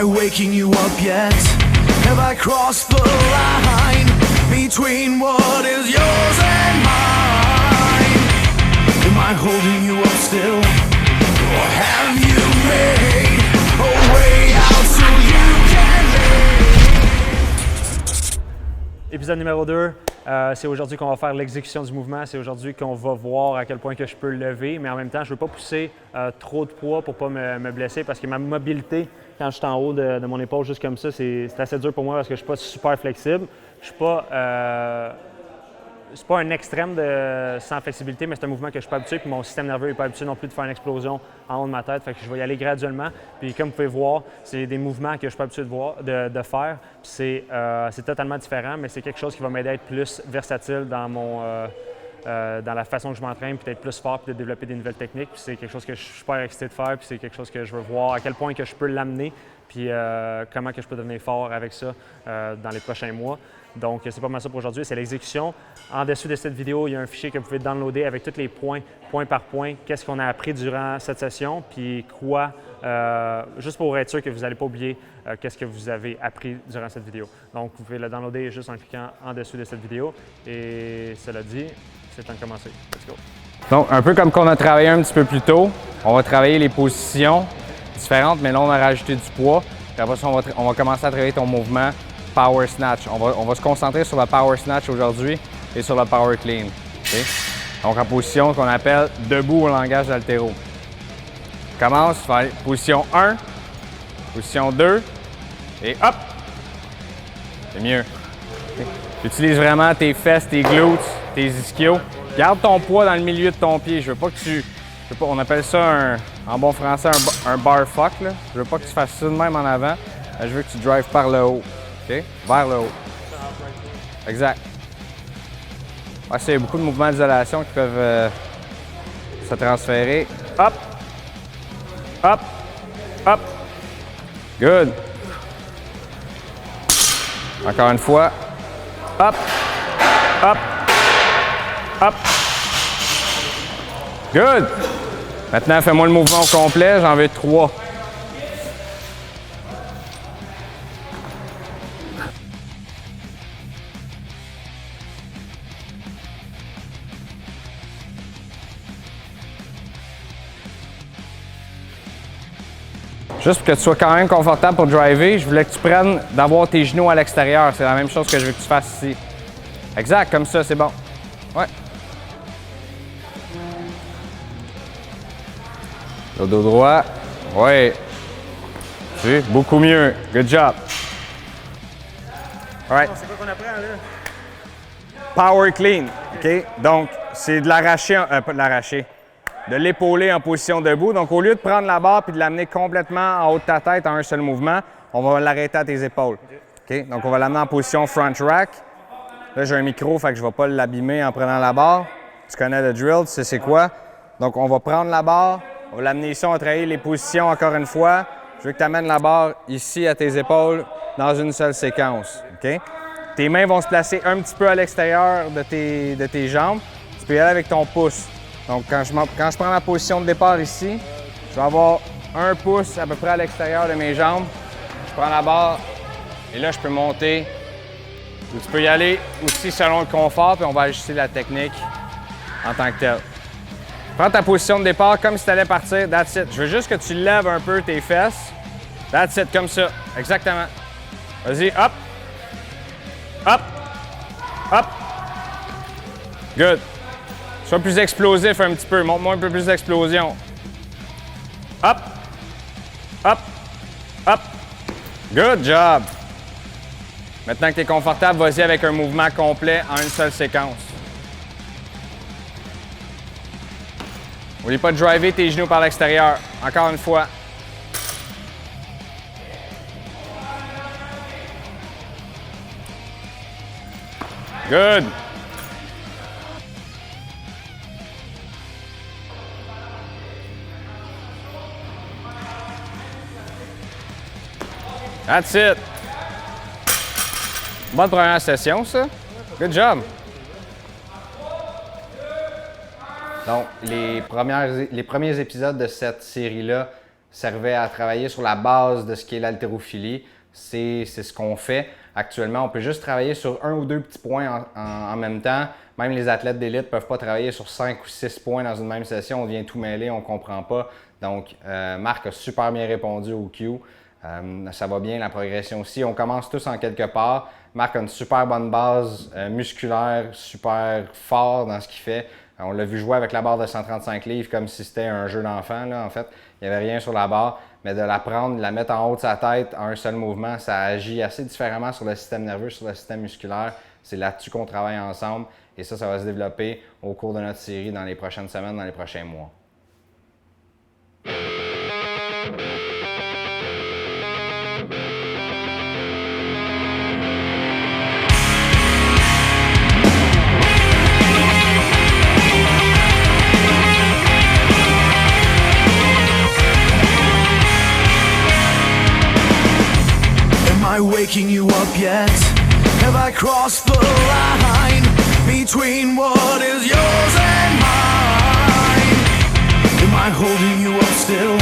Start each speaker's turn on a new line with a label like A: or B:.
A: I waking you up yet? Have I crossed the line between what is yours and mine? Am I holding you up still? Or have you made a way out so you can live?
B: Épisode numéro 2, c'est aujourd'hui qu'on va faire l'exécution du mouvement. C'est aujourd'hui qu'on va voir à quel point que je peux le lever, mais en même temps, je ne veux pas pousser trop de poids pour ne pas me blesser parce que ma mobilité, quand je suis en haut de mon épaule juste comme ça, c'est assez dur pour moi parce que je ne suis pas super flexible. Je suis pas... c'est pas un extrême sans flexibilité, mais c'est un mouvement que je suis pas habitué, puis mon système nerveux n'est pas habitué non plus de faire une explosion en haut de ma tête, fait que je vais y aller graduellement. Puis comme vous pouvez voir, c'est des mouvements que je suis pas habitué de faire, puis c'est totalement différent, mais c'est quelque chose qui va m'aider à être plus versatile dans dans la façon que je m'entraîne, puis d'être plus fort, puis de développer des nouvelles techniques. Puis c'est quelque chose que je suis super excité de faire, puis c'est quelque chose que je veux voir à quel point que je peux l'amener, puis comment que je peux devenir fort avec ça dans les prochains mois. Donc, c'est pas mal ça pour aujourd'hui, c'est l'exécution. En dessous de cette vidéo, il y a un fichier que vous pouvez downloader avec tous les points, point par point, qu'est-ce qu'on a appris durant cette session, puis quoi, juste pour être sûr que vous n'allez pas oublier qu'est-ce que vous avez appris durant cette vidéo. Donc, vous pouvez le downloader juste en cliquant en dessous de cette vidéo. Et cela dit, c'est temps de commencer. Let's go!
C: Donc, un peu comme qu'on a travaillé un petit peu plus tôt, on va travailler les positions différentes, mais là, on a rajouté du poids. Puis après ça, on va commencer à travailler ton mouvement Power Snatch. On va se concentrer sur le Power Snatch aujourd'hui et sur le Power Clean. Okay? Donc, en position qu'on appelle debout au langage d'haltéro. On commence, faire position 1, position 2 et hop! C'est mieux. Okay? Tu utilises vraiment tes fesses, tes glutes, tes ischios. Garde ton poids dans le milieu de ton pied. Je veux pas que tu... on appelle ça en bon français un bar fuck. Là. Je veux pas que tu fasses ça de même en avant. Je veux que tu drives par le haut. Okay? Vers le haut. Exact. Ouais, il y a beaucoup de mouvements d'isolation qui peuvent se transférer. Hop! Hop! Hop! Good! Encore une fois. Hop! Hop! Hop! Good! Maintenant, fais-moi le mouvement au complet. J'en veux 3. Juste pour que tu sois quand même confortable pour driver, je voulais que tu prennes d'avoir tes genoux à l'extérieur. C'est la même chose que je veux que tu fasses ici. Exact, comme ça, c'est bon. Ouais. Le dos droit. Ouais. Tu vois, beaucoup mieux. Good job. All right.
B: C'est quoi qu'on apprend là?
C: Power clean. OK? Donc, c'est de l'arracher, pas de l'arracher. De l'épauler en position debout. Donc, au lieu de prendre la barre et de l'amener complètement en haut de ta tête en un seul mouvement, on va l'arrêter à tes épaules. OK? Donc, on va l'amener en position front rack. Là, j'ai un micro, fait que je ne vais pas l'abîmer en prenant la barre. Tu connais le drill, tu sais c'est quoi. Donc, on va prendre la barre, on va l'amener ici, on va travailler les positions encore une fois. Je veux que tu amènes la barre ici à tes épaules dans une seule séquence. OK? Tes mains vont se placer un petit peu à l'extérieur de tes jambes. Tu peux y aller avec ton pouce. Donc, quand je prends ma position de départ ici, je vais avoir un pouce à peu près à l'extérieur de mes jambes. Je prends la barre et là, je peux monter. Ou tu peux y aller aussi selon le confort, puis on va ajuster la technique en tant que telle. Prends ta position de départ comme si tu allais partir. That's it. Je veux juste que tu lèves un peu tes fesses. That's it, comme ça. Exactement. Vas-y, hop. Hop. Hop. Good. Sois plus explosif un petit peu. Montre-moi un peu plus d'explosion. Hop. Hop. Hop. Good job. Maintenant que tu es confortable, vas-y avec un mouvement complet en une seule séquence. N'oublie pas de driver tes genoux par l'extérieur. Encore une fois. Good. That's it. Bonne première session, ça. Good job. Donc, les premiers épisodes de cette série-là,
D: servait à travailler sur la base de ce qui est l'haltérophilie. C'est ce qu'on fait actuellement. On peut juste travailler sur 1 ou 2 petits points en même temps. Même les athlètes d'élite ne peuvent pas travailler sur 5 ou 6 points dans une même session. On vient tout mêler, on ne comprend pas. Donc, Marc a super bien répondu au Q. Ça va bien, la progression aussi. On commence tous en quelque part. Marc a une super bonne base musculaire, super fort dans ce qu'il fait. On l'a vu jouer avec la barre de 135 livres comme si c'était un jeu d'enfant. En fait, il n'y avait rien sur la barre. Mais de la prendre, de la mettre en haut de sa tête en un seul mouvement, ça agit assez différemment sur le système nerveux, sur le système musculaire. C'est là-dessus qu'on travaille ensemble. Et ça va se développer au cours de notre série dans les prochaines semaines, dans les prochains mois.
A: Am I waking you up yet? Have I crossed the line between what is yours and mine? Am I holding you up still?